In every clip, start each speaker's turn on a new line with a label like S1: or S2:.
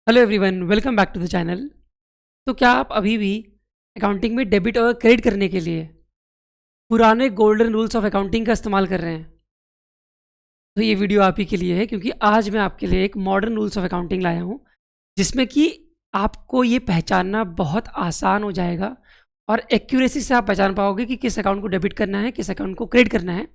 S1: Hello everyone, welcome back to the channel. तो क्या आप अभी भी अकाउंटिंग में डेबिट और क्रेडिट करने के लिए पुराने गोल्डन रूल्स ऑफ अकाउंटिंग का इस्तेमाल कर रहे हैं? तो ये वीडियो आप ही के लिए है, क्योंकि आज मैं आपके लिए एक मॉडर्न रूल्स ऑफ अकाउंटिंग लाया हूँ, जिसमें कि आपको ये पहचानना बहुत आसान हो जाएगा और एक्यूरेसी से आप पहचान पाओगे कि किस अकाउंट को डेबिट करना है, किस अकाउंट को क्रेडिट करना है,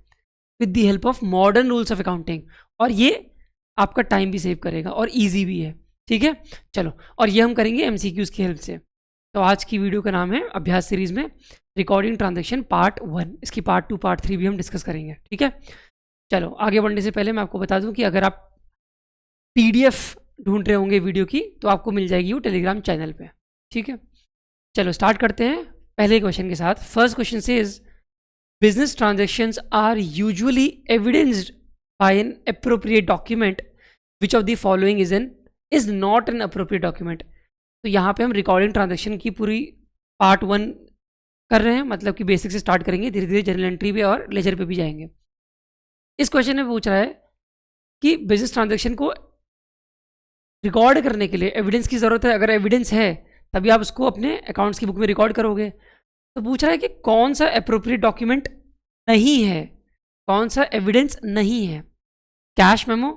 S1: with the help of modern rules of accounting. और ये आपका टाइम भी सेव करेगा और ईजी भी है। ठीक है, चलो। और ये हम करेंगे एमसीक्यूज़ की हेल्प से। तो आज की वीडियो का नाम है अभ्यास सीरीज में रिकॉर्डिंग ट्रांजैक्शन पार्ट 1। इसकी पार्ट 2 पार्ट 3 भी हम डिस्कस करेंगे। ठीक है, चलो। आगे बढ़ने से पहले मैं आपको बता दूं कि अगर आप पीडीएफ ढूंढ रहे होंगे वीडियो की, तो आपको मिल जाएगी वो टेलीग्राम चैनल पे। ठीक है, चलो स्टार्ट करते हैं पहले क्वेश्चन के साथ। फर्स्ट क्वेश्चन से is business transactions are usually evidenced by an appropriate document, which of the following is not an appropriate document? तो यहाँ पे हम रिकॉर्डिंग ट्रांजेक्शन की पूरी पार्ट 1 कर रहे हैं, मतलब कि बेसिक से स्टार्ट करेंगे, धीरे धीरे जनरल एंट्री पे और लेजर पे भी जाएंगे। इस क्वेश्चन में पूछ रहा है कि बिजनेस ट्रांजेक्शन को रिकॉर्ड करने के लिए एविडेंस की ज़रूरत है। अगर एविडेंस है तभी आप उसको अपने अकाउंट्स की बुक में रिकॉर्ड करोगे। तो पूछ रहा है कि कौन सा अप्रोप्रिएट डॉक्यूमेंट नहीं है, कौन सा एविडेंस नहीं है। कैश मेमो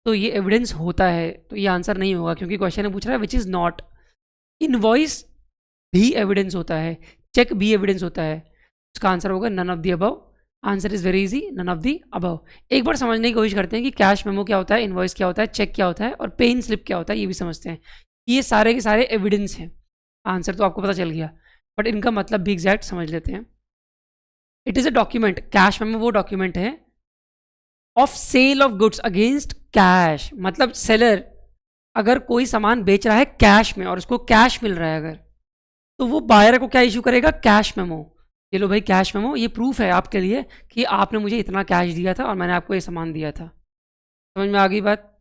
S1: तो ये एविडेंस होता है, तो ये आंसर नहीं होगा, क्योंकि क्वेश्चन में पूछ रहा है विच इज़ नॉट। इनवॉइस भी एविडेंस होता है, चेक भी एविडेंस होता है। उसका आंसर होगा none of the above. Answer is very easy, none of the above. एक बार समझने की कोशिश करते हैं कि कैश मेमो क्या होता है, इनवॉइस क्या होता है, चेक क्या होता है और पेन स्लिप क्या होता है, ये भी समझते हैं। ये सारे के सारे एविडेंस हैं। आंसर तो आपको पता चल गया, बट इनका मतलब भी एग्जैक्ट समझ लेते हैं। It is a document, cash memo वो डॉक्यूमेंट है of sale of goods against cash. मतलब सेलर अगर कोई सामान बेच रहा है कैश में और उसको कैश मिल रहा है अगर, तो वो बायर को क्या इशू करेगा, कैश मेमो। ये लो भाई कैश मेमो, ये प्रूफ है आपके लिए कि आपने मुझे इतना कैश दिया था और मैंने आपको ये सामान दिया था। समझ में आ गई बात?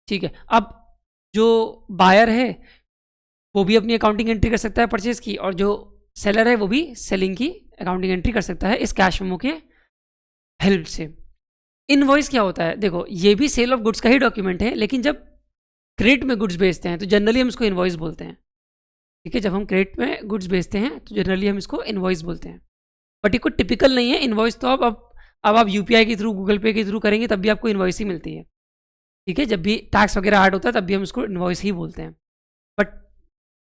S1: ठीक है। अब जो बायर है वो भी अपनी अकाउंटिंग एंट्री कर सकता है परचेज की, और जो सेलर है वो भी सेलिंग की अकाउंटिंग एंट्री कर सकता है इस कैश मेमो के हेल्प से। इनवॉइस क्या होता है? देखो, ये भी सेल ऑफ गुड्स का ही डॉक्यूमेंट है, लेकिन जब क्रेडिट में गुड्स बेचते हैं तो जनरली हम इसको इनवॉइस बोलते हैं। ठीक है, जब हम क्रेडिट में गुड्स बेचते हैं तो जनरली हम इसको इनवॉइस बोलते हैं। बट ये कोई टिपिकल नहीं है इनवॉइस। तो अब आप यूपीआई के थ्रू, गूगल पे के थ्रू करेंगे तब भी आपको इनवॉइस ही मिलती है। ठीक है, जब भी टैक्स वगैरह ऐड होता है तब भी हम इसको इनवॉइस ही बोलते हैं। बट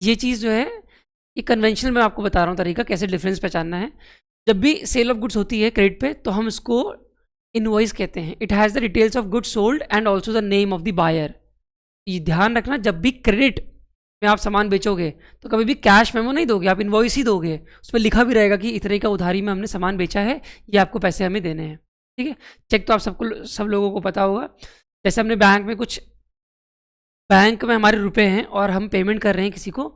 S1: ये चीज़ जो है, ये कन्वेंशनल मैं आपको बता रहा हूँ तरीका कैसे डिफरेंस पहचानना है। जब भी सेल ऑफ गुड्स होती है क्रेडिट पे तो हम इसको इनवॉइस कहते हैं। It has the details of goods sold and also the name of the buyer. ये ध्यान रखना, जब भी क्रेडिट में आप सामान बेचोगे तो कभी भी कैश मेमो नहीं दोगे, आप इनवॉइस ही दोगे। उस पर लिखा भी रहेगा कि इतने का उधारी में हमने सामान बेचा है, ये आपको पैसे हमें देने हैं। ठीक है, चेक तो आप सब लोगों को पता होगा। जैसे हमने बैंक में हमारे रुपए हैं और हम पेमेंट कर रहे हैं किसी को,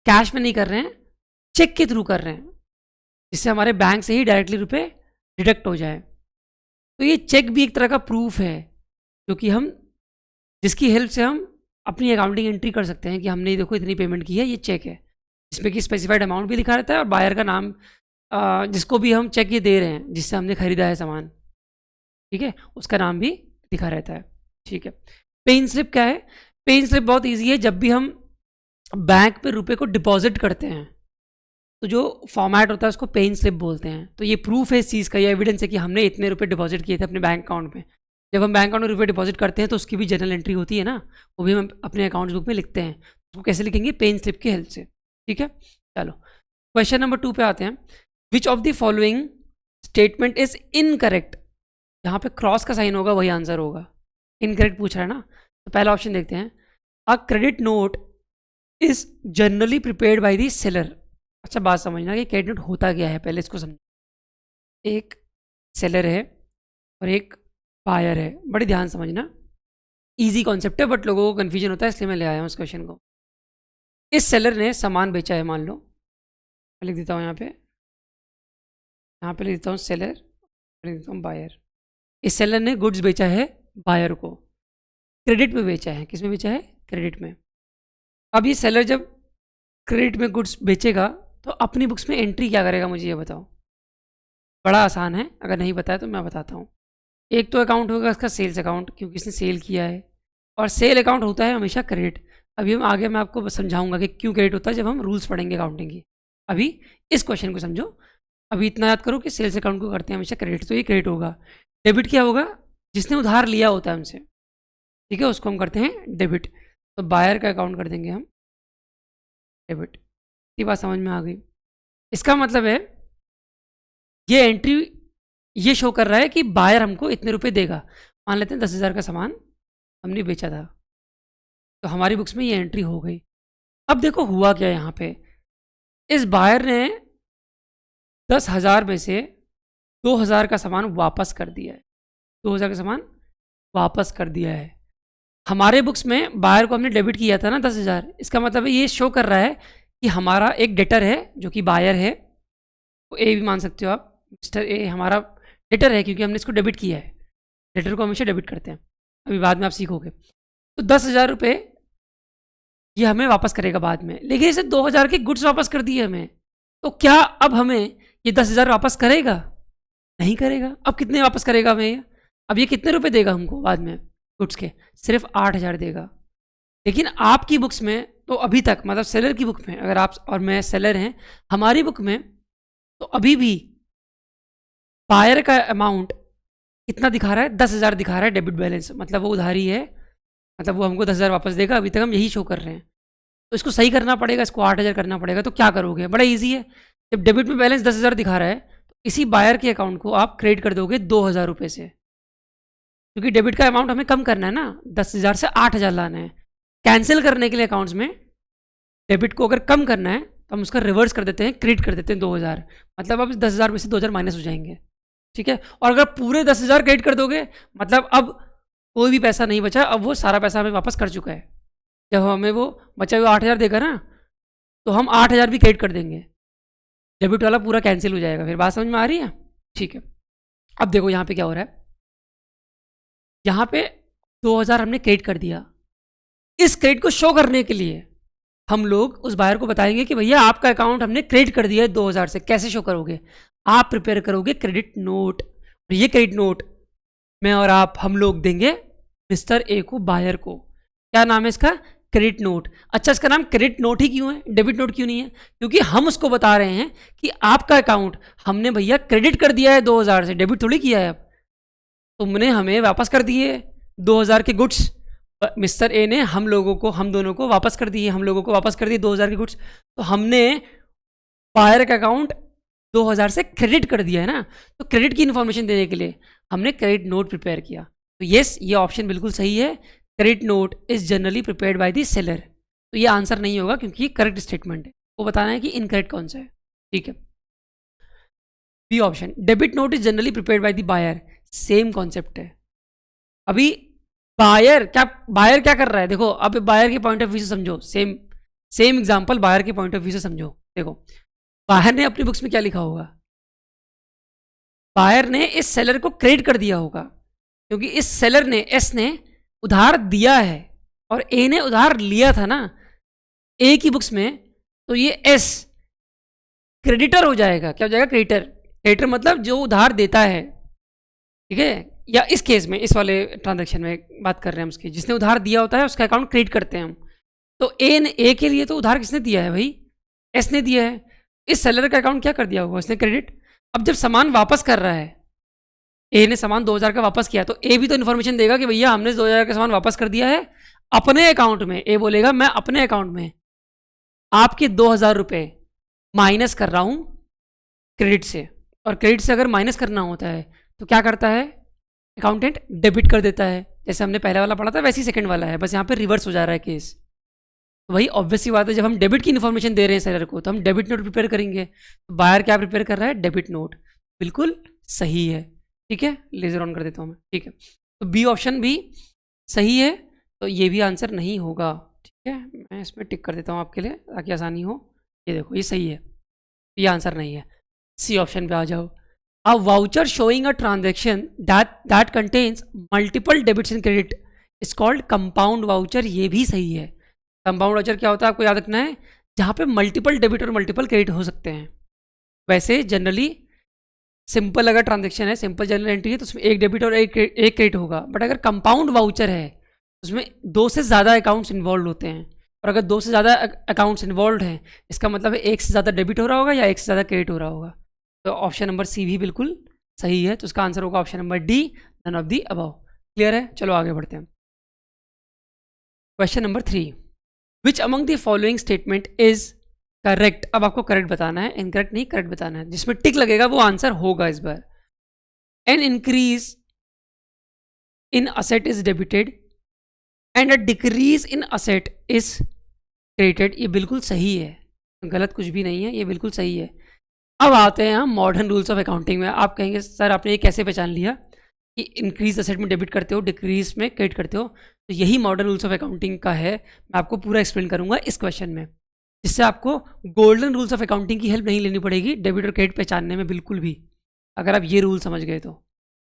S1: कैश में नहीं कर रहे हैं, चेक के थ्रू कर रहे हैं, जिससे हमारे बैंक से ही डायरेक्टली रुपए डिडक्ट हो जाए। तो ये चेक भी एक तरह का प्रूफ है, क्योंकि जिसकी हेल्प से हम अपनी अकाउंटिंग एंट्री कर सकते हैं कि हमने देखो इतनी पेमेंट की है, ये चेक है, जिसमें कि स्पेसिफाइड अमाउंट भी लिखा रहता है और बायर का नाम, जिसको भी हम चेक ये दे रहे हैं, जिससे हमने खरीदा है सामान, ठीक है, उसका नाम भी लिखा रहता है। ठीक है। पेन स्लिप क्या है? पेन स्लिप बहुत ईजी है। जब भी हम बैंक में रुपए को डिपॉजिट करते हैं तो जो फॉर्मेट होता है उसको पेन स्लिप बोलते हैं। तो ये प्रूफ है इस चीज़ का, ये एविडेंस है कि हमने इतने रुपए डिपॉजिट किए थे अपने बैंक अकाउंट में। जब हम बैंक अकाउंट में रुपए डिपॉजिट करते हैं तो उसकी भी जनरल एंट्री होती है ना, वो भी हम अपने अकाउंट बुक में लिखते हैं। उसको कैसे लिखेंगे? पेन स्लिप की हेल्प से। ठीक है, चलो क्वेश्चन नंबर 2 पे आते हैं। Which of the following statement is incorrect? यहाँ पे क्रॉस का साइन होगा, वही आंसर होगा। इनकरेक्ट पूछ रहा है ना, तो पहला ऑप्शन देखते हैं। A credit note is generally prepared by the seller. अच्छा, बात समझना कि क्रेडिट नोट होता क्या है, पहले इसको समझ। एक सेलर है और एक बायर है, बड़े ध्यान समझना। इजी कॉन्सेप्ट है बट लोगों को कन्फ्यूजन होता है, इसलिए मैं ले आया हूँ इस क्वेश्चन को। इस सेलर ने सामान बेचा है, मान लो, मैं लिख देता हूँ यहाँ पे लिख देता हूँ सेलर, लिख देता हूँ बायर। इस सेलर ने गुड्स बेचा है बायर को, क्रेडिट में बेचा है। किस में बेचा है? क्रेडिट में। अब ये सेलर जब क्रेडिट में गुड्स बेचेगा तो अपनी बुक्स में एंट्री क्या करेगा, मुझे ये बताओ। बड़ा आसान है, अगर नहीं बताया तो मैं बताता हूँ। एक तो अकाउंट होगा इसका सेल्स अकाउंट, क्योंकि इसने सेल किया है, और सेल अकाउंट होता है हमेशा क्रेडिट। अभी हम आगे मैं आपको समझाऊंगा कि क्यों क्रेडिट होता है जब हम रूल्स पढ़ेंगे अकाउंटिंग की। अभी इस क्वेश्चन को समझो। अभी इतना याद करो कि सेल्स अकाउंट को करते हैं हमेशा क्रेडिट, तो ये क्रेडिट होगा। डेबिट क्या होगा? जिसने उधार लिया होता है हमसे, ठीक है, उसको हम करते हैं डेबिट। तो बायर का अकाउंट कर देंगे हम डेबिट। ये बात समझ में आ गई? इसका मतलब है ये एंट्री ये शो कर रहा है कि बायर हमको इतने रुपए देगा। मान लेते हैं 10,000 का सामान हमने बेचा था, तो हमारी बुक्स में ये एंट्री हो गई। अब देखो हुआ क्या यहाँ पे, इस बायर ने 10,000 में से 2,000 का सामान वापस कर दिया है। 2,000 का सामान वापस कर दिया है। हमारे बुक्स में बायर को हमने डेबिट किया था ना 10,000। इसका मतलब है ये शो कर रहा है कि हमारा एक डेटर है जो कि बायर है, तो ए भी मान सकते हो आप, मिस्टर ए हमारा डेटर है क्योंकि हमने इसको डेबिट किया है। डेटर को हमेशा डेबिट करते हैं, अभी बाद में आप सीखोगे। तो 10,000 रुपये ये हमें वापस करेगा बाद में, लेकिन इसे 2,000 के गुड्स वापस कर दिए हमें। तो क्या अब हमें ये 10,000 वापस करेगा? नहीं करेगा। अब कितने वापस करेगा हमें ये? अब ये कितने रुपए देगा हमको बाद में गुड्स के? सिर्फ 8,000 देगा। लेकिन आपकी बुक्स में तो अभी तक, मतलब सेलर की बुक में, अगर आप और मैं सेलर हैं, हमारी बुक में तो अभी भी बायर का अमाउंट कितना दिखा रहा है? 10,000 दिखा रहा है डेबिट बैलेंस। मतलब वो उधारी है, मतलब वो हमको 10,000 वापस देगा। अभी तक हम यही शो कर रहे हैं, तो इसको सही करना पड़ेगा, इसको 8,000 करना पड़ेगा। तो क्या करोगे? बड़ा ईजी है। जब डेबिट में बैलेंस 10,000 दिखा रहा है, तो इसी बायर के अकाउंट को आप क्रेडिट कर दोगे 2,000 रुपये से, क्योंकि डेबिट का अमाउंट हमें कम करना है ना, 10,000 से 8,000 लाना है। कैंसिल करने के लिए अकाउंट्स में डेबिट को अगर कम करना है तो हम उसका रिवर्स कर देते हैं, क्रेडिट कर देते हैं 2,000। मतलब अब 10,000 में से 2,000 माइनस हो जाएंगे, ठीक है। और अगर पूरे 10,000 क्रेडिट कर दोगे, मतलब अब कोई भी पैसा नहीं बचा, अब वो सारा पैसा हमें वापस कर चुका है। जब हमें वो बचा हुआ 8,000 देगा ना, तो हम 8,000 भी क्रेडिट कर देंगे, डेबिट वाला पूरा कैंसिल हो जाएगा। फिर बात समझ में आ रही है? ठीक है। अब देखो यहाँ पे क्या हो रहा है। यहाँ पे 2,000 हमने क्रेडिट कर दिया। इस क्रेडिट को शो करने के लिए हम लोग उस बायर को बताएंगे कि भैया आपका अकाउंट हमने क्रेडिट कर दिया है 2,000 से। कैसे शो करोगे? आप प्रिपेयर करोगे क्रेडिट नोट। ये क्रेडिट नोट मैं और आप हम लोग देंगे मिस्टर ए को, बायर को। क्या नाम है इसका? Credit note. अच्छा, इसका नाम क्रेडिट नोट ही क्यों है, डेबिट नोट क्यों नहीं है? क्योंकि हम उसको बता रहे हैं कि आपका अकाउंट हमने भैया क्रेडिट कर दिया है 2,000 से, डेबिट थोड़ी किया है। अब तुमने हमें वापस कर दिए 2,000 के गुड्स। मिस्टर ए ने हम लोगों को, हम दोनों को वापस कर दिए, हम लोगों को वापस कर दिए 2,000 के गुड्स। तो हमने बायर का अकाउंट 2,000 से क्रेडिट कर दिया है ना, तो क्रेडिट की इन्फॉर्मेशन देने के लिए हमने क्रेडिट नोट प्रिपेयर किया। तो यस, ये ऑप्शन बिल्कुल सही है। Credit note is generally prepared by the seller. तो ये आंसर नहीं होगा क्योंकि ये करेक्ट स्टेटमेंट है। वो बताना है कि इनकरेक्ट कौन सा है, ठीक है। B option, debit note is generally prepared by the buyer. Same concept है। अभी बायर क्या कर रहा है? देखो, अब बायर के पॉइंट ऑफ व्यू से समझो। सेम एग्जांपल बायर के पॉइंट ऑफ व्यू से समझो। देखो, बायर ने अपनी बुक्स में क्या लिखा होगा? बायर ने इस सेलर को क्रेडिट कर दिया होगा, क्योंकि इस सेलर ने, एस ने उधार दिया है और ए ने उधार लिया था ना ए की बुक्स में। तो ये एस क्रेडिटर हो जाएगा। क्या हो जाएगा? क्रेडिटर। क्रेडिटर मतलब जो उधार देता है, ठीक है। या इस केस में, इस वाले ट्रांजैक्शन में बात कर रहे हैं हम उसकी, जिसने उधार दिया होता है उसका अकाउंट क्रेडिट करते हैं हम। तो ए के लिए तो उधार किसने दिया है भाई? एस ने दिया है। इस सेलर का अकाउंट क्या कर दिया होगा? उसने क्रेडिट। अब जब सामान वापस कर रहा है, ए ने सामान 2,000 का वापस किया, तो ए भी तो इन्फॉर्मेशन देगा कि भैया हमने 2,000 का सामान वापस कर दिया है अपने अकाउंट में। ए बोलेगा मैं अपने अकाउंट में आपके 2,000 रुपये माइनस कर रहा हूँ क्रेडिट से। और क्रेडिट से अगर माइनस करना होता है तो क्या करता है अकाउंटेंट? डेबिट कर देता है। जैसे हमने पहले वाला पढ़ा था वैसे ही सेकंड वाला है, बस यहाँ पे रिवर्स हो जा रहा है केस। तो वही ऑब्वियस सी बात है, जब हम डेबिट की इन्फॉर्मेशन दे रहे हैं सेलर को, तो हम डेबिट नोट प्रिपेयर करेंगे। तो बायर क्या प्रिपेयर कर रहा है? Debit note. बिल्कुल सही है, ठीक है। लेजर ऑन कर देता हूँ मैं, ठीक है। तो बी ऑप्शन भी सही है, तो ये भी आंसर नहीं होगा, ठीक है। मैं इसमें टिक कर देता हूँ आपके लिए ताकि आसानी हो। ये देखो, ये सही है, ये आंसर नहीं है। सी ऑप्शन पे आ जाओ। A voucher showing a transaction that contains multiple debits and credit is called compound voucher। ये भी सही है। कंपाउंड वाउचर क्या होता है आपको याद रखना है, जहाँ पे मल्टीपल डेबिट और मल्टीपल क्रेडिट हो सकते हैं। वैसे जनरली सिंपल अगर ट्रांजेक्शन है, सिंपल जनरल एंट्री है, तो उसमें एक डेबिट और एक क्रेडिट होगा। बट अगर कंपाउंड वाउचर है उसमें 2 से ज़्यादा अकाउंट्स इन्वॉल्व होते हैं। और अगर 2 से ज़्यादा अकाउंट्स इन्वॉल्व हैं, इसका मतलब है एक से ज़्यादा डेबिट हो रहा होगा या एक से ज़्यादा क्रेडिट हो रहा होगा। तो ऑप्शन नंबर सी भी बिल्कुल सही है, तो इसका आंसर होगा option number D, none of the above. Clear है? चलो आगे बढ़ते हैं। Question number 3, which among the following statement is correct. अब आपको करेक्ट बताना है, इनकरेक्ट नहीं, करेक्ट बताना है। जिसमें टिक लगेगा वो आंसर होगा इस बार। An increase in asset is debited and a decrease in asset is credited. ये बिल्कुल सही है, गलत कुछ भी नहीं है, ये बिल्कुल सही है। अब आते हैं हम मॉडर्न रूल्स ऑफ अकाउंटिंग में। आप कहेंगे सर आपने ये कैसे पहचान लिया कि इंक्रीज असेट में डेबिट करते हो, डिक्रीज में क्रेडिट करते हो? तो यही मॉडर्न रूल्स ऑफ अकाउंटिंग का है। मैं आपको पूरा एक्सप्लेन करूंगा इस क्वेश्चन में, जिससे आपको गोल्डन रूल्स ऑफ अकाउंटिंग की हेल्प नहीं लेनी पड़ेगी डेबिट और क्रेडिट पहचानने में बिल्कुल भी, अगर आप ये रूल समझ गए तो।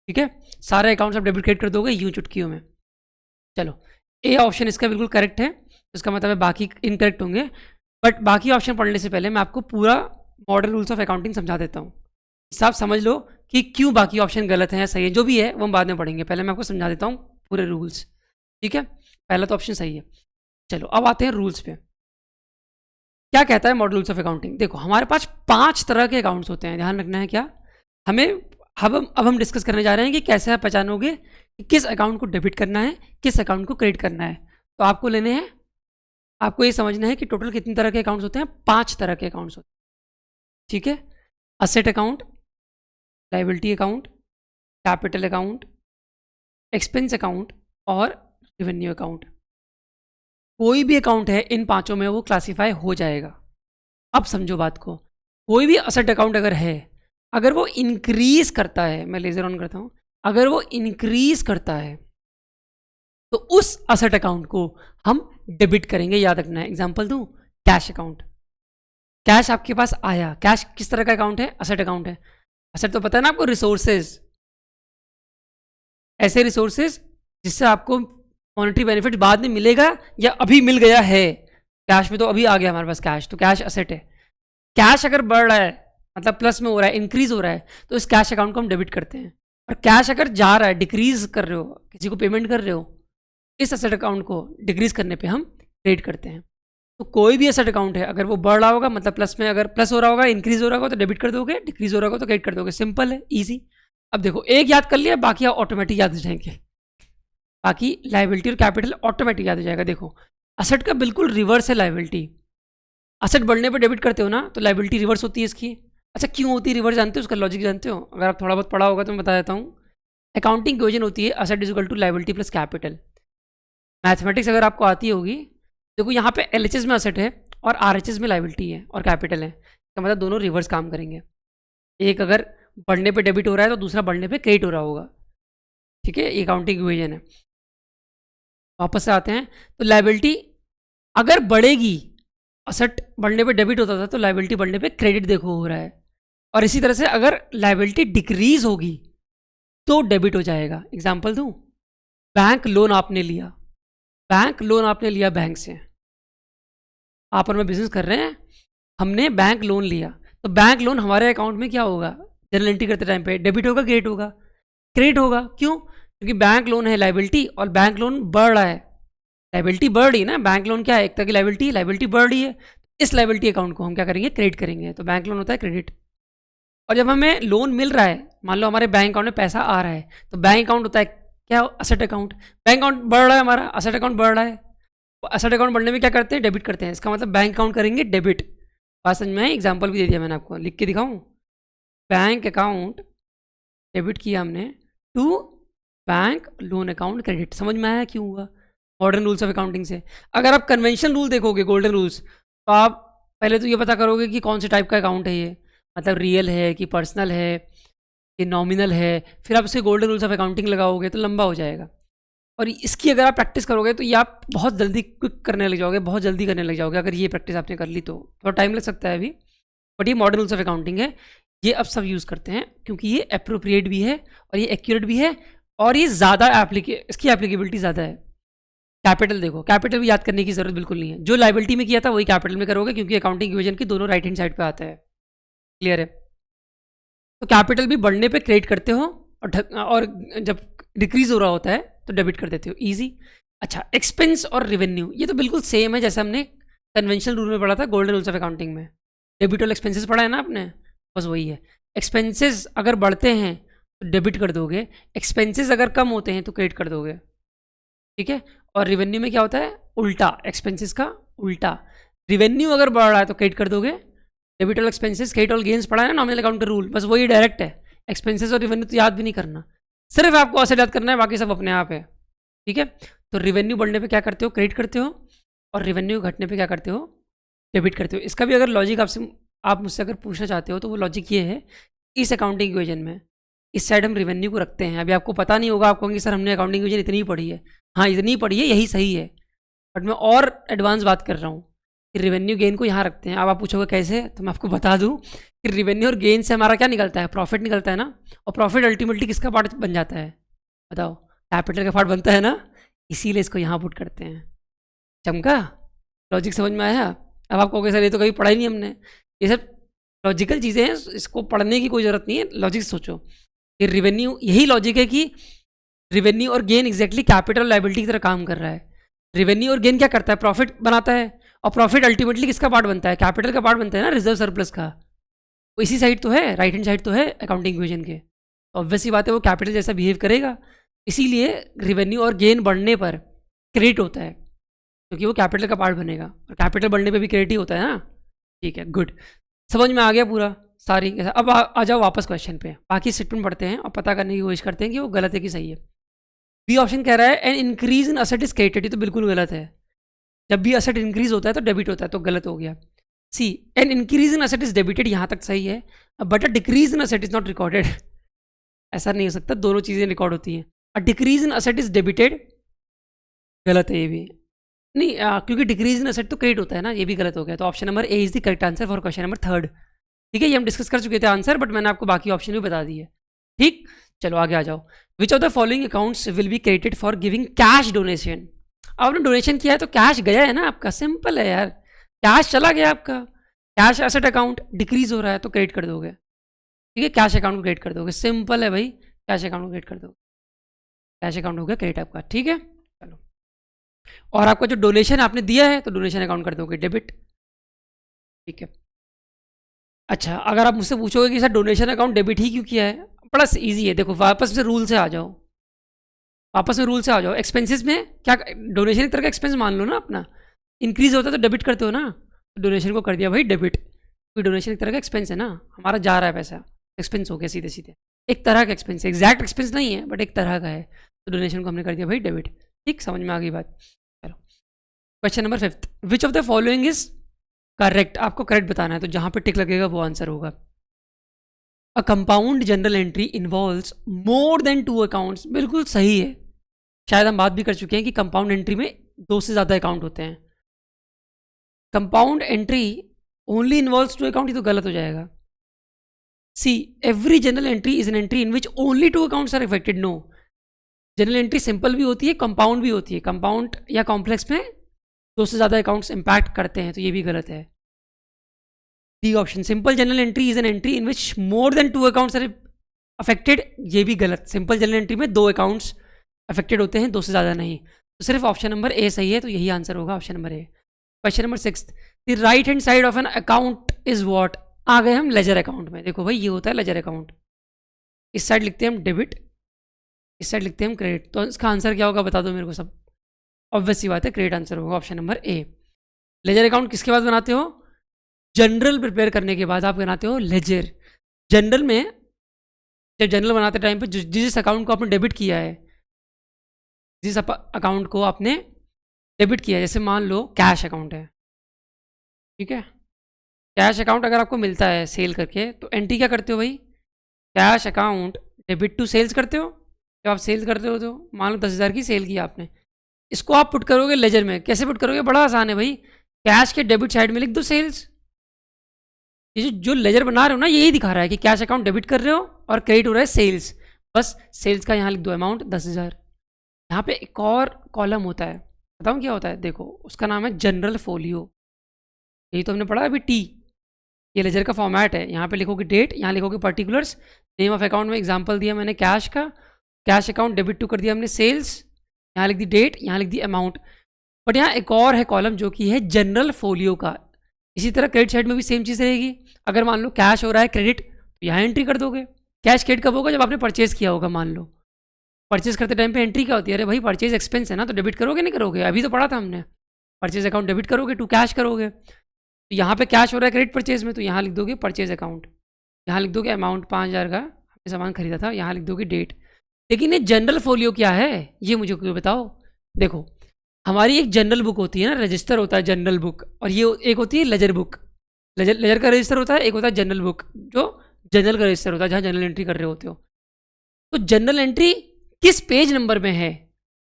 S1: ठीक है, सारे अकाउंट्स आप डेबिट क्रेडिट कर दोगे यूं चुटकियों में। चलो, ए ऑप्शन इसका बिल्कुल करेक्ट है, इसका मतलब है बाकी इनकरेक्ट होंगे। बट बाकी ऑप्शन पढ़ने से पहले मैं आपको पूरा मॉडर्न रूल्स ऑफ अकाउंटिंग समझा देता हूँ, इससे आप समझ लो कि क्यों बाकी ऑप्शन गलत हैं या सही है। जो भी है वो हम बाद में पढ़ेंगे, पहले मैं आपको समझा देता हूँ पूरे रूल्स। ठीक है, पहला तो ऑप्शन सही है। चलो अब आते हैं रूल्स पे। क्या कहता है मॉडर्न रूल्स ऑफ अकाउंटिंग? देखो, हमारे पास 5 तरह के अकाउंट्स होते हैं, ध्यान रखना है क्या हमें। अब हम डिस्कस करने जा रहे हैं कि कैसे आप पहचानोगे कि किस अकाउंट को डेबिट करना है, किस अकाउंट को क्रेडिट करना है। तो आपको लेने हैं, आपको ये समझना है कि टोटल कितनी तरह के अकाउंट्स होते हैं। 5 तरह के अकाउंट्स होते हैं। ठीक है, asset account, liability account, capital account, expense account और रेवेन्यू अकाउंट। कोई भी अकाउंट है इन 5 में वो क्लासीफाई हो जाएगा। अब समझो बात को, कोई भी असेट अकाउंट अगर है, अगर वो इंक्रीज करता है, मैं लेजर ऑन करता हूं, अगर वो इंक्रीज करता है तो उस असेट अकाउंट को हम डेबिट करेंगे। याद रखना है, एग्जांपल दूं, कैश अकाउंट। कैश आपके पास आया, कैश किस तरह का अकाउंट है? असेट अकाउंट है। असेट तो पता है ना आपको, रिसोर्सेज, ऐसे रिसोर्सेज जिससे आपको मॉनेटरी बेनिफिट बाद में मिलेगा या अभी मिल गया है। कैश में तो अभी आ गया हमारे पास कैश, तो कैश असेट है। कैश अगर बढ़ रहा है, मतलब प्लस में हो रहा है, इंक्रीज हो रहा है, तो इस कैश अकाउंट को हम डेबिट करते हैं। और कैश अगर जा रहा है, डिक्रीज कर रहे हो, किसी को पेमेंट कर रहे हो, इस असेट अकाउंट को डिक्रीज करने पे हम क्रेडिट करते हैं। तो कोई भी असेट अकाउंट है, अगर वो बढ़ रहा होगा मतलब प्लस में, अगर प्लस हो रहा होगा, इंक्रीज हो रहा होगा तो डेबिट कर दोगे, डिक्रीज हो रहा होगा तो क्रेडिट कर दोगे। सिंपल है, ईजी। अब देखो, एक याद कर लिया, बाकी ऑटोमेटिक याद हो जाएंगे। बाकी लायबिलिटी और कैपिटल ऑटोमेटिक याद हो जाएगा। देखो, असेट का बिल्कुल रिवर्स है लायबिलिटी। असेट बढ़ने पे डेबिट करते हो ना, तो लायबिलिटी रिवर्स होती है इसकी। अच्छा, क्यों होती है रिवर्स? जानते हो उसका लॉजिक? जानते हो? अगर आप थोड़ा बहुत पढ़ा होगा तो मैं बता देता हूँ। अकाउंटिंग इक्वेशन होती है asset is equal to liability plus capital. Mathematics अगर आपको आती होगी, देखो यहाँ पे LHS में असेट है और RHS में लायबिलिटी है और कैपिटल है, इसका मतलब दोनों रिवर्स काम करेंगे। एक अगर बढ़ने पे डेबिट हो रहा है तो दूसरा बढ़ने पे क्रेडिट हो रहा होगा। ठीक है, ये अकाउंटिंग इक्वेशन है। वापस से आते हैं, तो लायबिलिटी अगर बढ़ेगी, असेट बढ़ने पे डेबिट होता था तो लायबिलिटी बढ़ने पे क्रेडिट देखो हो रहा है। और इसी तरह से अगर लायबिलिटी डिक्रीज होगी तो डेबिट हो जाएगा। एग्जाम्पल दूं, बैंक लोन आपने लिया, बैंक लोन आपने लिया बैंक से, आप और मैं बिजनेस कर रहे हैं, हमने बैंक लोन लिया, तो बैंक लोन हमारे अकाउंट में क्या होगा? जनरल एंट्री करते टाइम पे डेबिट होगा, क्रेडिट होगा? क्रेडिट होगा। क्यों? क्योंकि बैंक लोन है लायबिलिटी और बैंक लोन बढ़ रहा है। लायबिलिटी बढ़ रही है ना, बैंक लोन क्या है? एक तरह की लायबिलिटी, लायबिलिटी बढ़ रही है। इस लायबिलिटी अकाउंट को हम क्या करेंगे? क्रेडिट करेंगे। तो बैंक लोन होता है क्रेडिट। और जब हमें लोन मिल रहा है, मान लो हमारे बैंक अकाउंट में पैसा आ रहा है, तो बैंक अकाउंट होता है क्या? Asset account. बैंक अकाउंट बढ़ रहा है हमारा, असेट अकाउंट बढ़ रहा है। असेट अकाउंट बढ़ने में क्या करते हैं? डेबिट करते हैं। इसका मतलब बैंक अकाउंट करेंगे डेबिट। बात समझ में आई? एग्जाम्पल भी दे दिया मैंने आपको, लिख के दिखाऊं। बैंक अकाउंट डेबिट किया हमने to bank loan account credit. समझ में आया क्यों हुआ? मॉडर्न रूल्स ऑफ अकाउंटिंग से। अगर आप कन्वेंशनल रूल देखोगे, गोल्डन रूल्स, तो आप पहले तो ये पता करोगे कि कौन से टाइप का अकाउंट है ये, मतलब रियल है कि पर्सनल है कि नॉमिनल है। फिर आप उसके गोल्डन रूल्स ऑफ अकाउंटिंग लगाओगे तो लंबा हो जाएगा। और इसकी अगर आप प्रैक्टिस करोगे तो ये आप बहुत जल्दी क्विक करने लग जाओगे, बहुत जल्दी करने लग जाओगे। अगर ये प्रैक्टिस आपने कर ली तो थोड़ा टाइम लग सकता है अभी, बट ये मॉडर्न रूल्स ऑफ अकाउंटिंग है, ये अब सब यूज़ करते हैं क्योंकि ये अप्रोप्रिएट भी है और ये एक्यूरेट भी है और ये ज़्यादा इसकी एप्लीकेबिलिटी ज़्यादा है। कैपिटल देखो, कैपिटल भी याद करने की जरूरत बिल्कुल नहीं है। जो लायबिलिटी में किया था वही कैपिटल में करोगे क्योंकि अकाउंटिंग इक्वेशन की दोनों राइट हैंड साइड पे आता है। क्लियर है? तो कैपिटल भी बढ़ने पे क्रेडिट करते हो और जब डिक्रीज हो रहा होता है तो डेबिट कर देते हो। इजी। अच्छा, एक्सपेंस और रेवेन्यू ये तो बिल्कुल सेम है जैसे हमने कन्वेंशनल रूल में पढ़ा था, गोल्डन रूल्स ऑफ अकाउंटिंग में। डेबिट और एक्सपेंसेस पढ़ा है ना आपने, बस वही है। एक्सपेंसेस अगर बढ़ते हैं तो डेबिट कर दोगे, एक्सपेंसेस अगर कम होते हैं तो क्रेडिट कर दोगे, ठीक है। और रिवेन्यू में क्या होता है, उल्टा, एक्सपेंसेस का उल्टा। रिवेन्यू अगर बढ़ रहा है तो क्रेडिट कर दोगे, डेबिट और एक्सपेंसेस, क्रेडिट और गेन्स पढ़ा है ना नॉमिनल अकाउंट का रूल, बस वही डायरेक्ट है। एक्सपेंसेस और रिवेन्यू तो याद भी नहीं करना, सिर्फ आपको असेट याद करना है, बाकी सब अपने आप है, ठीक है। तो रिवेन्यू बढ़ने पे क्या करते हो, क्रेडिट करते हो, और रिवेन्यू घटने पे क्या करते हो, डेबिट करते हो। इसका भी अगर लॉजिक आप मुझसे अगर पूछना चाहते हो तो वो लॉजिक ये है, इस अकाउंटिंग इक्वेशन में इस साइड हम रिवेन्यू को रखते हैं। अभी आपको पता नहीं होगा, आप कहोगे सर हमने अकाउंटिंग इक्वेशन इतनी ही पढ़ी है, हाँ इतनी पढ़ी है, यही सही है, बट मैं और एडवांस बात कर रहा हूँ कि रिवेन्यू गेन को यहाँ रखते हैं। अब आप पूछोगे कैसे, तो मैं आपको बता दूँ कि रिवेन्यू और गेन से हमारा क्या निकलता है, प्रॉफिट निकलता है ना, और प्रॉफिट अल्टीमेटली किसका पार्ट बन जाता है, बताओ, कैपिटल का पार्ट बनता है ना, इसीलिए इसको यहाँ पुट करते हैं। चमका, लॉजिक समझ में आया। अब आप कहोगे सर ये तो कभी पढ़ा ही नहीं हमने, ये सब लॉजिकल चीज़ें हैं, इसको पढ़ने की कोई ज़रूरत नहीं है, लॉजिक सोचो। कि रिवेन्यू, यही लॉजिक है कि रिवेन्यू और गेन एग्जैक्टली कैपिटल लायबिलिटी की तरह काम कर रहा है। रिवेन्यू और गेन क्या करता है, प्रॉफिट बनाता है, और प्रॉफिट अल्टीमेटली किसका पार्ट बनता है, कैपिटल का पार्ट बनता है ना, रिजर्व सरप्लस का। वो इसी साइड तो है, राइट हैंड साइड तो है अकाउंटिंग इक्वेशन के, तो ऑब्वियसली बात है वो कैपिटल जैसा बिहेव करेगा। इसीलिए रिवेन्यू और गेन बढ़ने पर क्रेडिट होता है, क्योंकि वो कैपिटल का पार्ट बनेगा, और कैपिटल बढ़ने पे भी क्रेडिट ही होता है ना। ठीक है, गुड, समझ में आ गया पूरा सारी। अब आ जाओ वापस क्वेश्चन पे, बाकी स्टेटमेंट पढ़ते हैं और पता करने की कोशिश करते हैं कि वो गलत है कि सही है। बी ऑप्शन कह रहा है N increase in asset is credited, ये तो बिल्कुल गलत है। जब भी असेट इंक्रीज होता है तो डेबिट होता है, तो गलत हो गया। C, an increase in asset is debited, यहाँ तक सही है, but a decrease in asset is not recorded. ऐसा नहीं हो सकता, दोनों चीज़ें रिकॉर्ड होती हैं। A decrease in asset is debited, गलत है ये भी नहीं, क्योंकि डिक्रीज इन असेट तो क्रेडिट होता है ना, ये भी गलत हो गया। तो option number A is the correct answer for question number 3। ठीक है, ये हम डिस्कस कर चुके थे आंसर, बट मैंने आपको बाकी ऑप्शन भी बता दिए। ठीक, चलो आगे आ जाओ। विच of the following accounts will be credited for giving cash donation. आपने डोनेशन किया है तो कैश गया है ना आपका, सिंपल है यार, कैश चला गया आपका। कैश एसेट अकाउंट डिक्रीज हो रहा है तो क्रेडिट कर दोगे, ठीक है, कैश अकाउंट को क्रेडिट कर दोगे, सिंपल है भाई, कैश अकाउंट को क्रेडिट कर दोगे, कैश अकाउंट हो गया क्रेडिट आपका। ठीक है, चलो, और आपका जो डोनेशन आपने दिया है तो डोनेशन अकाउंट कर दोगे डेबिट। ठीक है, अच्छा, अगर आप मुझसे पूछोगे कि सर डोनेशन अकाउंट डेबिट ही क्यों किया है, बड़ा इजी है, देखो वापस से रूल से आ जाओ, वापस में रूल से आ जाओ। एक्सपेंसेस में क्या, डोनेशन एक तरह का एक्सपेंस मान लो ना अपना, इंक्रीज होता है तो डेबिट करते हो ना, तो डोनेशन को कर दिया भाई डेबिट, क्योंकि डोनेशन एक तरह का एक्सपेंस है ना, हमारा जा रहा है पैसा, एक्सपेंस हो गया सीधे सीधे, एक तरह का एक्सपेंस है, एग्जैक्ट एक्सपेंस नहीं है बट एक तरह का है, तो डोनेशन को हमने कर दिया भाई डेबिट। ठीक, समझ में आ गई बात। चलो, question number 5, which of the following is correct, आपको करेक्ट बताना है, तो जहाँ पे टिक लगेगा वो आंसर होगा। A compound general entry involves more than 2 accounts, बिल्कुल सही है, शायद हम बात भी कर चुके हैं कि कंपाउंड एंट्री में 2 से ज़्यादा अकाउंट होते हैं। Compound entry only involves 2 account, ये तो गलत हो जाएगा। C, every journal entry is an entry in which only 2 accounts are affected, no, journal entry simple भी होती है, कंपाउंड भी होती है, कंपाउंड या कॉम्प्लेक्स में 2 से ज़्यादा अकाउंट्स इंपैक्ट करते हैं, तो ये भी गलत है। D option, simple general entry is an entry in which more than 2 accounts are affected, ये भी गलत। सिंपल जनरल एंट्री में 2 अकाउंट्स अफेक्टेड होते हैं, 2 से ज़्यादा नहीं, तो सिर्फ ऑप्शन नंबर ए सही है, तो यही आंसर होगा option number A. Question number 6, the right hand side of an account is what. आ गए हम लेजर अकाउंट में, देखो भाई ये होता है लेजर अकाउंट, इस साइड लिखते हैं हम डेबिट, इस साइड लिखते हैं हम क्रेडिट, तो इसका आंसर क्या होगा बता दो मेरे को सब। ऑब्वियस सी बात है, क्रेडिट आंसर होगा ऑप्शन नंबर ए। लेजर अकाउंट किसके बाद बनाते हो, जनरल प्रिपेयर करने के बाद आप बनाते हो लेजर। जनरल में जब जनरल बनाते टाइम पे जिस अकाउंट को आपने डेबिट किया है, जिस अकाउंट को आपने डेबिट किया है, जैसे मान लो कैश अकाउंट है, ठीक है, कैश अकाउंट अगर आपको मिलता है सेल करके, तो एंट्री क्या करते हो भाई, cash account debit to sales करते हो। जब आप सेल्स करते हो तो मान लो 10,000 की सेल की आपने, इसको आप पुट करोगे लेजर में, कैसे पुट करोगे, बड़ा आसान है भाई, कैश के डेबिट साइड में लिख दो सेल्स। ये जो लेजर बना रहे हो ना, यही दिखा रहा है कि कैश अकाउंट डेबिट कर रहे हो और क्रेडिट हो रहा है सेल्स, बस सेल्स का यहाँ लिख दो अमाउंट 10,000। यहाँ पे एक और कॉलम होता है, बताऊँ क्या होता है, देखो उसका नाम है जनरल फोलियो, यही तो हमने पढ़ा अभी टी, ये लेजर का फॉर्मेट है। यहाँ पे लिखोगे डेट, यहाँ लिखोगे पर्टिकुलर्स, नेम ऑफ अकाउंट में एग्जांपल दिया मैंने कैश का, कैश अकाउंट डेबिट टू कर दिया हमने सेल्स, यहाँ लिख दी डेट, यहाँ लिख दी अमाउंट। बट यहाँ एक और है कॉलम जो कि है जनरल फोलियो का। इसी तरह क्रेडिट साइड में भी सेम चीज़ रहेगी। अगर मान लो कैश हो रहा है क्रेडिट, तो यहाँ एंट्री कर दोगे। कैश क्रेडिट कब होगा? जब आपने परचेज किया होगा। मान लो परचेज करते टाइम पे एंट्री क्या होती है? अरे भाई परचेज एक्सपेंस है ना, तो डेबिट करोगे नहीं करोगे? अभी तो पढ़ा था हमने, परचेज अकाउंट डेबिट करोगे टू कैश करोगे। तो यहाँ पे कैश हो रहा है क्रेडिट परचेज में, तो यहाँ लिख दोगे परचेज अकाउंट। यहाँ लिख दोगे अमाउंट 5,000 का हमने सामान खरीदा था, यहाँ लिख दोगे डेट। लेकिन ये जनरल फोलियो क्या है, ये मुझे क्यों बताओ। देखो हमारी एक जनरल बुक होती है ना, रजिस्टर होता है जनरल बुक, और ये एक होती है लेजर बुक। लेजर का रजिस्टर होता है, एक होता है जनरल बुक जो जनरल का रजिस्टर होता है, जहाँ जनरल एंट्री कर रहे होते हो। तो जनरल एंट्री किस पेज नंबर में है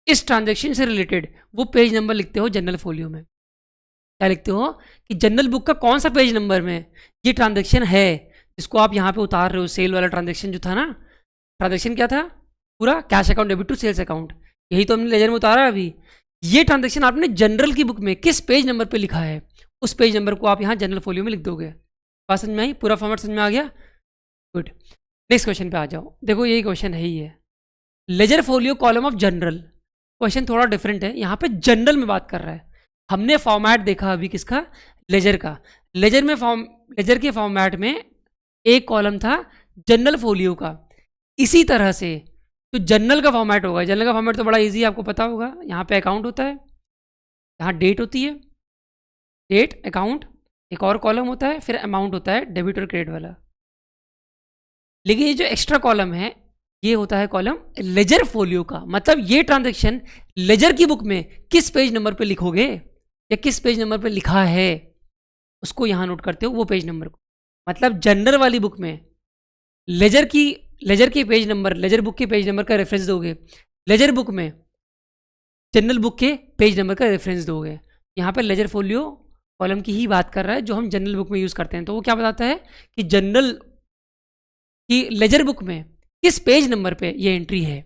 S1: इस ट्रांजेक्शन से रिलेटेड, वो पेज नंबर लिखते हो जनरल फोलियो में। क्या लिखते हो कि जनरल बुक का कौन सा पेज नंबर में ये ट्रांजेक्शन है जिसको आप यहाँ पे उतार रहे हो। सेल वाला ट्रांजेक्शन जो था ना, ट्रांजेक्शन क्या था? पूरा cash account debit to sales account, यही तो हमने लेजर में उतारा है अभी। ये ट्रांजेक्शन आपने जनरल की बुक में किस पेज नंबर पे लिखा है, उस पेज नंबर को आप यहाँ जनरल फोलियो में लिख दोगे। बात समझ में आई? पूरा फॉर्मेट समझ में आ गया? गुड। नेक्स्ट क्वेश्चन पे आ जाओ। देखो यही क्वेश्चन है ही है, ledger folio column of general. Question थोड़ा डिफरेंट है, यहाँ पे जनरल में बात कर रहा है। हमने फॉर्मेट देखा अभी किसका? लेजर का। लेजर के फॉर्मेट में एक कॉलम था जनरल फोलियो का। इसी तरह से तो जनरल का फॉर्मेट होगा। जनरल का फॉर्मेट तो बड़ा इजी है, आपको पता होगा। यहाँ पे अकाउंट होता है, यहाँ डेट होती है, डेट अकाउंट, एक और कॉलम होता है, फिर अमाउंट होता है डेबिट और क्रेडिट वाला। लेकिन ये जो एक्स्ट्रा कॉलम है ये होता है कॉलम लेजर फोलियो का। मतलब ये ट्रांजैक्शन लेजर की बुक में किस पेज नंबर पे लिखोगे या किस पेज नंबर पे लिखा है उसको यहाँ नोट करते हो, वो पेज नंबर को। मतलब जनरल वाली बुक में लेजर के पेज नंबर, लेजर बुक के पेज नंबर का रेफरेंस दोगे। लेजर बुक में जनरल बुक के पेज नंबर का रेफरेंस दोगे। यहाँ पे लेजर फोलियो कॉलम की ही बात कर रहा है जो हम जनरल बुक में यूज़ करते हैं। तो वो क्या बताता है कि जनरल की लेजर बुक में किस पेज नंबर पे ये एंट्री है।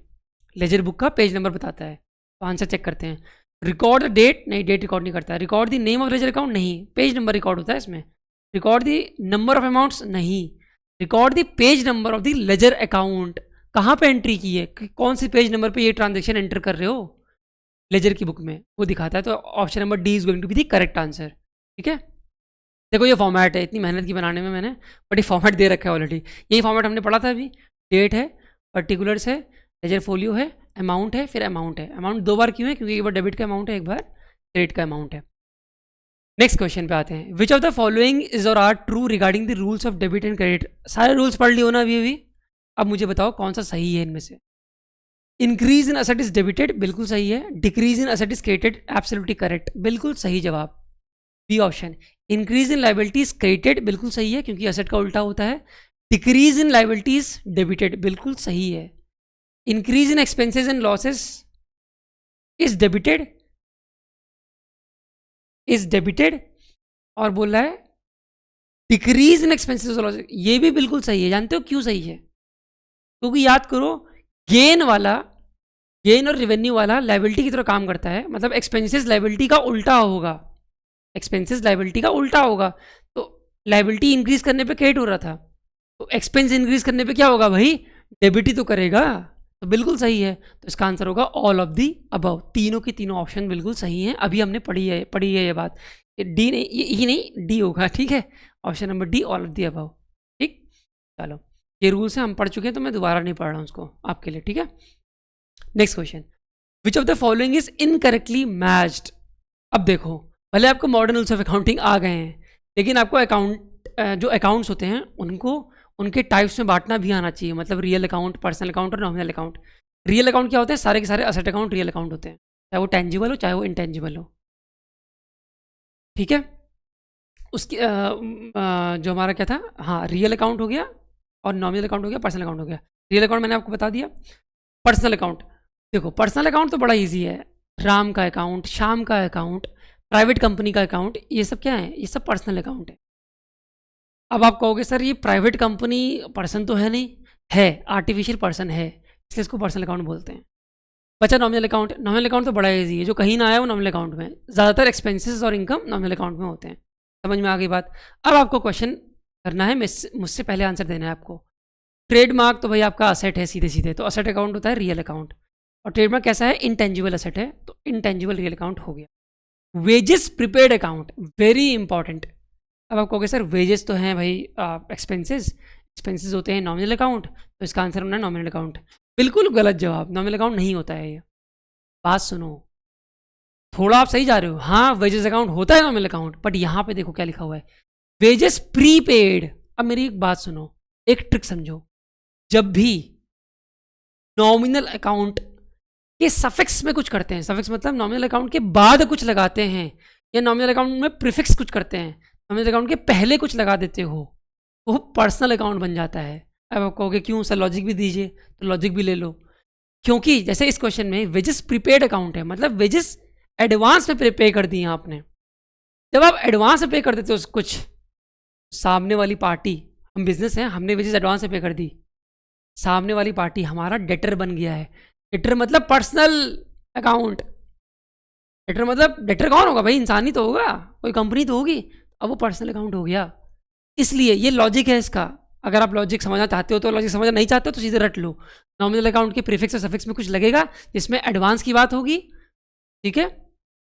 S1: लेजर बुक का पेज नंबर बताता है। तो आंसर चेक करते हैं। रिकॉर्ड द डेट, नहीं डेट रिकॉर्ड नहीं करता है। Record the name of ledger account, नहीं, पेज नंबर रिकॉर्ड होता है इसमें। Record the number of amounts, नहीं। Record the page number of the ledger account, कहाँ पे एंट्री की है, कौन सी पेज नंबर पे ये ट्रांजेक्शन एंटर कर रहे हो लेजर की बुक में, वो दिखाता है। तो option number D is going to be the correct answer. ठीक है, देखो ये फॉर्मेट है, इतनी मेहनत की बनाने में मैंने, बट ये फॉर्मेट दे रखा है ऑलरेडी। यही फॉर्मेट हमने पढ़ा था अभी। डेट है, पर्टिकुलर्स है, लेजर फोलियो है, अमाउंट है, फिर अमाउंट है। अमाउंट दो बार क्यों है? क्योंकि एक बार डेबिट का अमाउंट है, एक बार क्रेडिट का अमाउंट है। नेक्स्ट क्वेश्चन पे आते हैं। Which of the following is और are true regarding the rules of debit and credit. सारे रूल्स पढ़ लियो ना अभी। अब मुझे बताओ कौन सा सही है इनमें से। Increase in asset is debited, बिल्कुल सही है। Decrease in asset is credited, absolutely correct, बिल्कुल सही जवाब b option. Increase in liability is credited, बिल्कुल सही है क्योंकि असेट का उल्टा होता है। Decrease in liability is debited, बिल्कुल सही है। Increase in expenses and losses is debited और बोल रहा है डिक्रीज इन एक्सपेंसेस और लॉसेस, ये भी बिल्कुल सही है। जानते हो क्यों सही है? क्योंकि याद करो गेन और रेवेन्यू वाला लाइबिलिटी की तरह काम करता है। मतलब एक्सपेंसेस लाइबिलिटी का उल्टा होगा, एक्सपेंसेस लाइबिलिटी का उल्टा होगा। तो लाइबिलिटी इंक्रीज करने पे क्रेडिट हो रहा था, तो एक्सपेंस इंक्रीज करने पे क्या होगा भाई? डेबिट ही तो करेगा। तो बिल्कुल सही है। तो इसका आंसर होगा ऑल ऑफ दी अबव। तीनों की तीनों ऑप्शन बिल्कुल सही हैं। अभी हमने पढ़ी है ये बात। डी नहीं, ये नहीं, डी होगा। ठीक है, option number D, all of the above. ठीक, चलो ये रूल्स हैं, हम पढ़ चुके हैं, तो मैं दोबारा नहीं पढ़ रहा हूँ उसको आपके लिए। ठीक है, next question. Which of the following is incorrectly matched. अब देखो, भले आपको मॉडर्न रूल्स ऑफ अकाउंटिंग आ गए हैं, लेकिन आपको जो अकाउंट्स होते हैं उनको उनके टाइप्स में बांटना भी आना चाहिए। मतलब रियल अकाउंट, पर्सनल अकाउंट और नॉमिनल अकाउंट। रियल अकाउंट क्या होते हैं? सारे के सारे असेट अकाउंट रियल अकाउंट होते हैं, चाहे वो टेंजिबल हो चाहे वो इंटेंजिबल हो। ठीक है, उसकी जो हमारा क्या था, हाँ, रियल अकाउंट हो गया और नॉमिनल अकाउंट हो गया, पर्सनल अकाउंट हो गया। रियल अकाउंट मैंने आपको बता दिया। पर्सनल अकाउंट, देखो पर्सनल अकाउंट तो बड़ा ईजी है। राम का अकाउंट, श्याम का अकाउंट, प्राइवेट कंपनी का अकाउंट, ये सब क्या है? ये सब पर्सनल अकाउंट है। अब आप कहोगे सर ये प्राइवेट कंपनी पर्सन तो है नहीं, है, आर्टिफिशियल पर्सन है, इसलिए इसको पर्सनल अकाउंट बोलते हैं। बचा नॉमिनल अकाउंट। नॉमिनल अकाउंट तो बड़ा ईजी है, जो कहीं ना आया वो नॉमिनल अकाउंट में। ज़्यादातर एक्सपेंसेस और इनकम नॉमिनल अकाउंट में होते हैं। समझ में आ गई बात? अब आपको क्वेश्चन करना है, मुझसे पहले आंसर देना है आपको। ट्रेडमार्क तो भाई आपका असेट है सीधे सीधे, तो असेट अकाउंट होता है रियल अकाउंट। और ट्रेडमार्क कैसा है, इंटेंजिबल एसेट है, तो इंटेंजिबल रियल अकाउंट हो गया। Wages prepaid account, very important. अब आप कहोगे सर वेजेस तो हैं भाई एक्सपेंसेस होते हैं नॉमिनल अकाउंट, तो इसका आंसर होना है नॉमिनल अकाउंट। बिल्कुल गलत जवाब, नॉमिनल अकाउंट नहीं होता है ये। बात सुनो, थोड़ा आप सही जा रहे हो, हाँ वेजेस अकाउंट होता है नॉमिनल अकाउंट, बट यहाँ पे देखो क्या लिखा हुआ है, वेजेस प्रीपेड। अब मेरी एक बात सुनो, एक ट्रिक समझो, जब भी नॉमिनल अकाउंट के सफिक्स में कुछ करते हैं, सफिक्स मतलब नॉमिनल अकाउंट के बाद कुछ लगाते हैं, या नॉमिनल अकाउंट में प्रीफिक्स कुछ करते हैं, नॉमिनल अकाउंट के पहले कुछ लगा देते हो, वो पर्सनल अकाउंट बन जाता है। अब आप कहोगे क्यों सर, लॉजिक भी दीजिए, तो लॉजिक भी ले लो। क्योंकि जैसे इस क्वेश्चन में वेजेस प्रीपेड अकाउंट है, मतलब वेजेस एडवांस में पे कर दी हैं आपने। जब आप एडवांस में पे कर देते हो कुछ, सामने वाली पार्टी, हम बिजनेस हैं, हमने वेजेस एडवांस में पे कर दी, सामने वाली पार्टी हमारा डेटर बन गया है। डेटर मतलब पर्सनल अकाउंट। डेटर मतलब डेटर कौन होगा भाई, इंसान ही तो होगा, कोई कंपनी तो होगी, अब वो पर्सनल अकाउंट हो गया। इसलिए ये लॉजिक है इसका। अगर आप लॉजिक समझना चाहते हो तो लॉजिक, समझना नहीं चाहते हो तो सीधे रट लो। नॉमिनल अकाउंट के प्रीफिक्स और सफिक्स में कुछ लगेगा जिसमें एडवांस की बात होगी, ठीक है,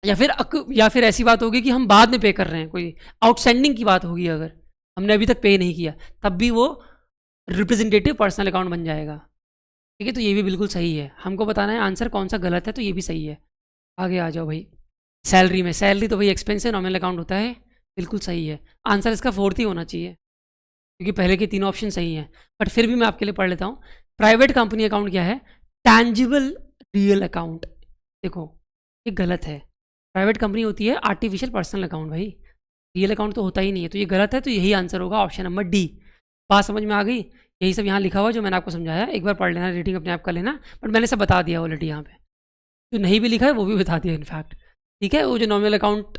S1: या फिर ऐसी बात होगी कि हम बाद में पे कर रहे हैं, कोई आउटस्टैंडिंग की बात होगी, अगर हमने अभी तक पे नहीं किया, तब भी वो रिप्रेजेंटेटिव पर्सनल अकाउंट बन जाएगा। ठीक है, तो ये भी बिल्कुल सही है। हमको बताना है आंसर कौन सा गलत है, तो ये भी सही है। आगे आ जाओ भाई। सैलरी में, सैलरी तो भाई एक्सपेंस है, नॉमिनल अकाउंट होता है, बिल्कुल सही है। आंसर इसका 4th ही होना चाहिए, क्योंकि पहले के तीनों ऑप्शन सही हैं, बट फिर भी मैं आपके लिए पढ़ लेता हूँ। प्राइवेट कंपनी अकाउंट क्या है, टैंजिबल रियल अकाउंट। देखो ये गलत है, प्राइवेट कंपनी होती है आर्टिफिशियल पर्सनल अकाउंट, भाई रियल अकाउंट तो होता ही नहीं है, तो ये गलत है। तो यही आंसर होगा ऑप्शन नंबर डी। बात समझ में आ गई? यही सब यहाँ लिखा हुआ जो मैंने आपको समझाया, एक बार पढ़ लेना, रीडिंग अपने आप कर लेना, बट मैंने सब बता दिया ऑलरेडी यहाँ पे, जो नहीं भी लिखा है वो भी बता दिया इनफैक्ट। ठीक है, वो जो नॉमिनल अकाउंट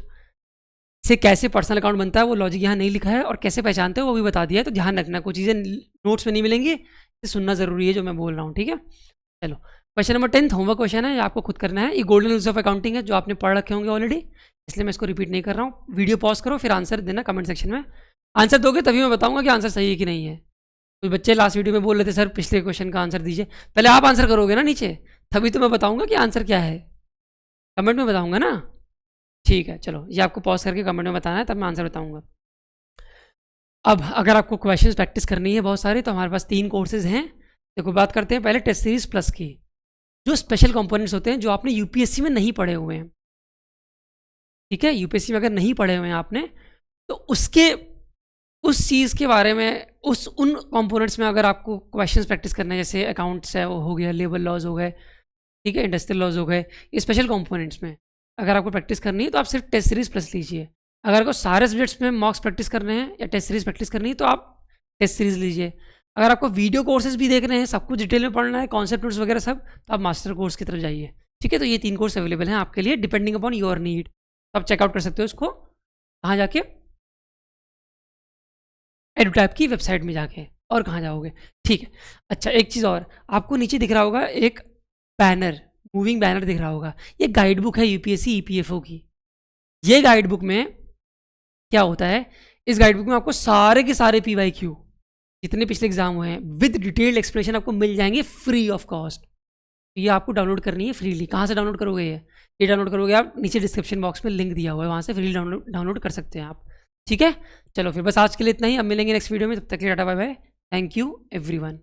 S1: से कैसे पर्सनल अकाउंट बनता है वो लॉजिक यहाँ नहीं लिखा है, और कैसे पहचानते हो वो भी बता दिया है, तो ध्यान रखना, कुछ चीज़ें नोट्स में नहीं मिलेंगी, तो सुनना ज़रूरी है जो मैं बोल रहा हूँ। ठीक है, चलो क्वेश्चन नंबर 10 होमवर्क क्वेश्चन है, ये आपको खुद करना है। ये गोल्डन रूल्स ऑफ अकाउंटिंग है जो आपने पढ़ रखे होंगे ऑलरेडी, इसलिए मैं इसको रिपीट नहीं कर रहा हूँ। वीडियो पॉज करो, फिर आंसर देना कमेंट सेक्शन में। आंसर दोगे तभी मैं बताऊँगा कि आंसर सही है कि नहीं है। कुछ बच्चे लास्ट वीडियो में बोल रहे थे सर पिछले क्वेश्चन का आंसर दीजिए, पहले आप आंसर करोगे ना नीचे, तभी तो मैं बताऊँगा कि आंसर क्या है, कमेंट में बताऊँगा ना। ठीक है, चलो ये आपको पॉज करके कमेंट में बताना है, तब मैं आंसर बताऊँगा। अब अगर आपको क्वेश्चंस प्रैक्टिस करनी है बहुत सारे, तो हमारे पास 3 कोर्सेज हैं। देखो बात करते हैं पहले टेस्ट सीरीज प्लस की, जो स्पेशल कंपोनेंट्स होते हैं जो आपने यूपीएससी में नहीं पढ़े हुए हैं। ठीक है, यूपीएससी में अगर नहीं पढ़े हुए हैं आपने, तो उसके उस चीज़ के बारे में, उन कंपोनेंट्स में अगर आपको क्वेश्चंस प्रैक्टिस करना है, जैसे अकाउंट्स है वो हो गया, लेबर लॉज हो गए, ठीक है, इंडस्ट्रियल लॉज हो गए, ये स्पेशल कंपोनेंट्स में अगर आपको प्रैक्टिस करनी है तो आप सिर्फ टेस्ट सीरीज प्लस लीजिए। अगर आपको सारे सब्जेक्ट्स में मॉक्स प्रैक्टिस करने हैं या टेस्ट सीरीज प्रैक्टिस करनी है तो आप टेस्ट सीरीज लीजिए। अगर आपको वीडियो कोर्सेज भी देखने हैं, सब कुछ डिटेल में पढ़ना है, कॉन्सेप्ट नोट्स वगैरह सब, तो आप मास्टर कोर्स की तरफ जाइए। ठीक है, तो ये 3 कोर्स अवेलेबल हैं आपके लिए, डिपेंडिंग अपॉन योर नीड। तो आप चेकआउट कर सकते हो इसको, कहाँ जाके, एडुटैप की वेबसाइट में जाके, और कहाँ जाओगे। ठीक है, अच्छा एक चीज़ और, आपको नीचे दिख रहा होगा एक बैनर, मूविंग बैनर दिख रहा होगा, ये गाइड बुक है यूपीएससी ईपीएफओ की। ये गाइड बुक में क्या होता है, इस गाइड बुक में आपको सारे के सारे पीवाईक्यू जितने पिछले एग्जाम हुए हैं विद डिटेल्ड एक्सप्लेनेशन आपको मिल जाएंगे फ्री ऑफ कॉस्ट। ये आपको डाउनलोड करनी है फ्रीली। कहाँ से डाउनलोड करोगे ये डाउनलोड करोगे आप, नीचे डिस्क्रिप्शन बॉक्स में लिंक दिया हुआ है, वहाँ से फ्री डाउनलोड कर सकते हैं आप। ठीक है, चलो फिर बस आज के लिए इतना ही, अब मिलेंगे नेक्स्ट वीडियो में, तब तक के लिए tata bye bye, thank you everyone.